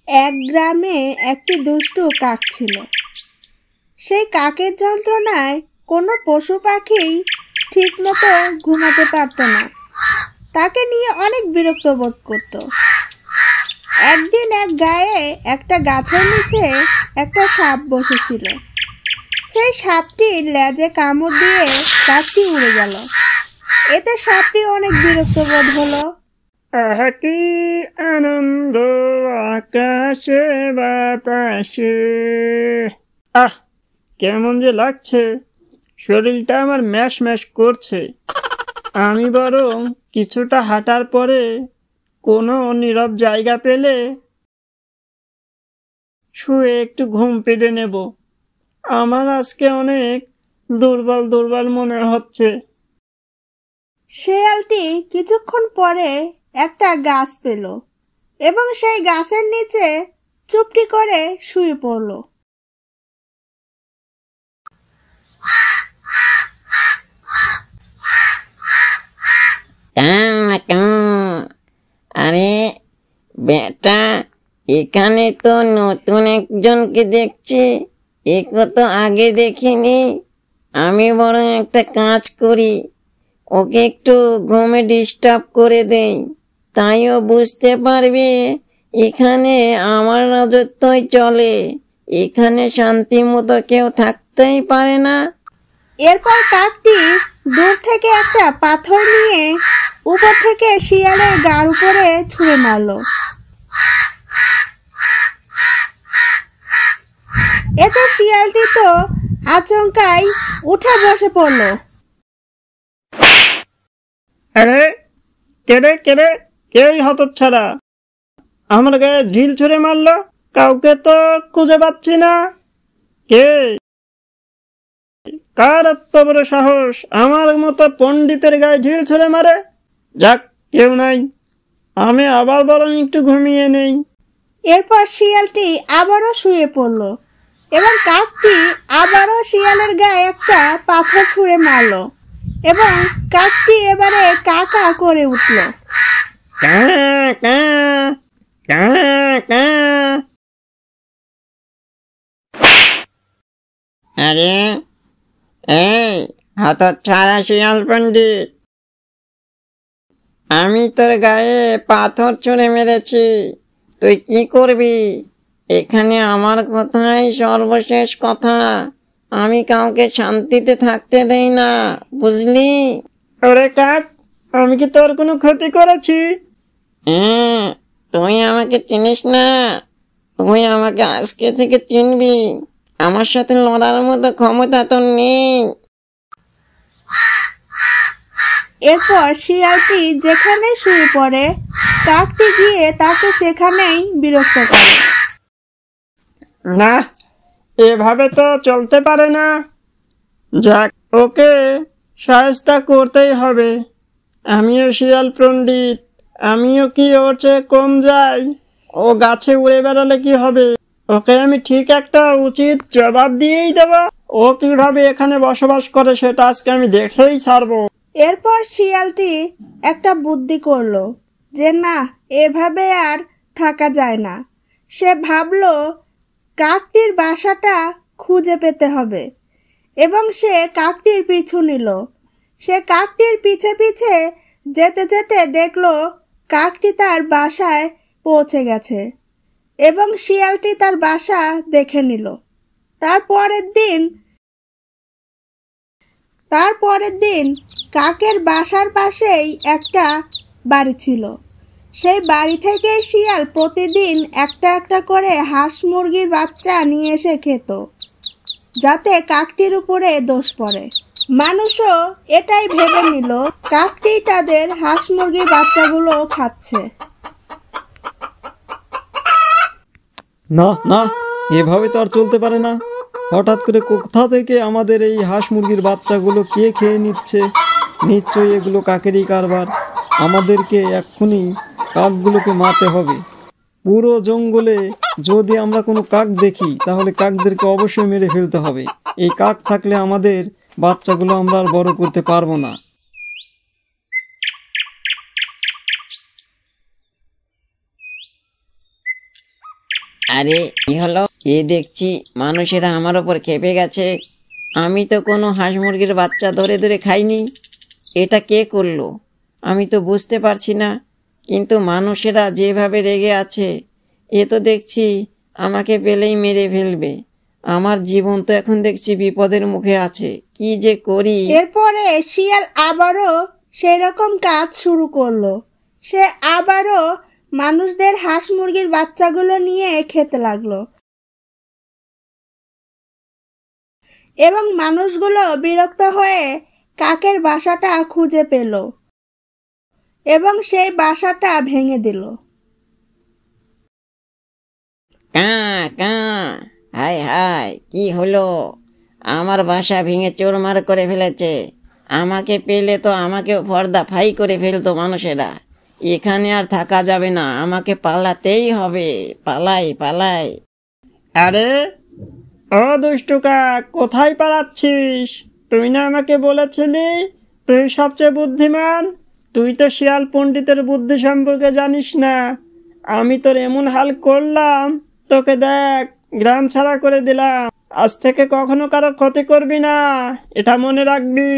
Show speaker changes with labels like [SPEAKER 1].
[SPEAKER 1] এক গ্রামে একটি দুষ্টু কাক ছিল। সেই কাকের যন্ত্রণায় কোনো পশু পাখি ঠিক মতো ঘুমাতে পারত না। তাকে নিয়ে অনেক বিরক্ত বোধ করত। একদিন এক গায়ে একটা গাছের নিচে একটা সাপ বসেছিল। সেই সাপটির লেজে কামড় দিয়ে কাকটি উড়ে গেল। এতে সাপটি অনেক বিরক্ত বোধ হলো।
[SPEAKER 2] আহা কি আনন্দ আকাশে বাতাসে, আহ কেমন যে লাগছে, শরীরটা আমার ম্যাশ ম্যাশ করছে। আমি বরং কিছুটা হাঁটার পরে কোনো নীরব জায়গা পেলে শুয়ে একটু ঘুম পেড়ে নেব। আমার আজকে অনেক দুর্বল দুর্বল মনে হচ্ছে।
[SPEAKER 1] শেয়ালটি কিছুক্ষণ পরে একটা গাছ পেল এবং সেই গাছের নিচে চুপটি করে শুয়ে পড়ল।
[SPEAKER 3] আরে বেটা, এখানে তো নতুন একজনকে দেখছি। একে তো আগে দেখিনি। আমি বরং একটা কাজ করি, ওকে একটু ঘুমে ডিস্টার্ব করে দেই, তাইও বুঝতে পারবে এখানে আমার রাজত্বই চলে। এখানে শান্তি মতো কেউ থাকতেই পারে না।
[SPEAKER 1] এরপর কাকটি দূর থেকে একটা পাথর নিয়ে উপর থেকে শিয়ালের গার উপরে ছুঁড়ে মারল। এতে শিয়ালটি তো আচমকাই উঠে বসে পড়ল।
[SPEAKER 2] আরে কেড়ে কেড়ে কেই হতচ্ছাড়া আমার গায়ে ঢিল ছুঁড়ে মারলো? কাউকে তো খুঁজে পাচ্ছি না। কে? কার এত বড় সাহস আমার মতো পণ্ডিতের গায়ে ঢিল ছুঁড়ে মারে? যাক, কেউ নাই, আমি আবার বরং একটু ঘুমিয়ে নেই।
[SPEAKER 1] এরপর শিয়ালটি আবারও শুয়ে পড়ল এবং কাকটি আবারও শিয়ালের গায়ে একটা পাথর ছুঁড়ে মারল এবং কাকটি এবারে কা কা করে উঠল।
[SPEAKER 2] ক্যাঁ, ক্যাঁ, ক্যাঁ, ক্যাঁ।
[SPEAKER 3] আরে এই হতচ্ছাড়া শিয়াল পণ্ডিত, আমি তোর গায়ে পাথর ছুঁড়ে মেরেছি, তুই কি করবি? এখানে আমার কথাই সর্বশেষ কথা। আমি কাউকে শান্তিতে থাকতে দেই না, বুঝলি?
[SPEAKER 2] ওরে কাক, আমি কি তোর কোনো ক্ষতি করেছি?
[SPEAKER 3] হ্যাঁ, তুই আমাকে চিনিস না। তুই আমাকে আজকে থেকে চিনবি। আমার সাথে লড়ার মতো ক্ষমতা তোর নেই।
[SPEAKER 1] এরপর শিয়ালটি যেখানে শুয়ে পড়ে কাকটি গিয়ে তাকে সেখানেই বিরক্ত করে।
[SPEAKER 2] না, এভাবে তো চলতে পারে না। যাক, ওকে শায়েস্তা করতেই হবে। আমিও শিয়াল পণ্ডিত, আমিও কি ওর চেয়ে কম যাই? ও গাছে উড়ে বেড়ালে কি হবে? ওকে আমি ঠিক একটা উচিত জবাব দিয়েই দেব। ও কিভাবে এখানে বসবাস করে সেটা আজকে আমি দেখেই ছাড়বো।
[SPEAKER 1] এরপর শিয়ালটি একটা বুদ্ধি করলো যে না, এভাবে আর থাকা যায় না। সে ভাবলো কাকটির বাসাটা খুঁজে পেতে হবে এবং সে কাকটির পিছু নিল। সে কাকটির পিছে পিছে যেতে যেতে দেখলো কাকটি তার বাসায় পৌঁছে গেছে এবং শিয়ালটি তার বাসা দেখে নিল। তারপরের দিন কাকের বাসার পাশেই একটা বাড়ি ছিল। সেই বাড়ি থেকে শিয়াল প্রতিদিন একটা একটা করে হাঁস মুরগির বাচ্চা নিয়ে এসে খেত, যাতে কাকটির উপরে দোষ পড়ে। মানুষও এটাই ভেবে নিল কাকটি তাদের হাঁস মুরগির বাচ্চাগুলো খাচ্ছে।
[SPEAKER 4] না না, এভাবে তো আর চলতে পারে না। হঠাৎ করে কোথা থেকে আমাদের এই হাঁস মুরগির বাচ্চাগুলো কে খেয়ে নিচ্ছে? নিশ্চয়ই এগুলো কাকেরই কারবার। আমাদেরকে এক্ষুনি কাকগুলোকে মারতে হবে। পুরো জঙ্গলে যদি আমরা কোনো কাক দেখি তাহলে কাকদেরকে অবশ্যই মেরে ফেলতে হবে। এই কাক থাকলে আমাদের বাচ্চাগুলো আমরা আর বড় করতে পারবো না।
[SPEAKER 3] আরে কি হলো? এ দেখছি মানুষেরা আমার ওপর খেপে গেছে। আমি তো কোনো হাঁস মুরগির বাচ্চা ধরে ধরে খাইনি। এটা কে করলো আমি তো বুঝতে পারছি না, কিন্তু মানুষেরা যেভাবে রেগে আছে, এ তো দেখছি আমাকে পেলেই মেরে ফেলবে। আমার জীবন তো এখন দেখছি বিপদের মুখে আছে, কি যে করি।
[SPEAKER 1] এরপরে শিয়াল আবারও সেরকম কাজ শুরু করলো। সে আবারও মানুষদের হাঁস মুরগির বাচ্চাগুলো নিয়ে খেতে লাগলো এবং মানুষগুলো বিরক্ত হয়ে কাকের বাসাটা খুঁজে পেল এবং সেই বাসাটা ভেঙে দিল।
[SPEAKER 3] কা কা, হায় হায়, কি হলো? আমার বাসা ভেঙে চোরমার করে ফেলেছে। আমাকে পেলে তো আমাকেও ফর্দা ফাই করে ফেলতো মানুষেরা। এখানে আর থাকা যাবে না, আমাকে পালাতেই হবে। পালাই পালাই।
[SPEAKER 2] আরে ও দুষ্টু কাক, কোথায় পালাচ্ছিস? তুই না আমাকে বলেছিলি তুই সবচেয়ে বুদ্ধিমান? তুই তো শিয়াল পণ্ডিতের বুদ্ধি সম্পর্কে জানিস না। আমি তোর এমন হাল করলাম, তোকে দেখ গ্রাম ছাড়া করে দিলাম। আজ থেকে কখনো কারো ক্ষতি করবি না, এটা মনে রাখবি।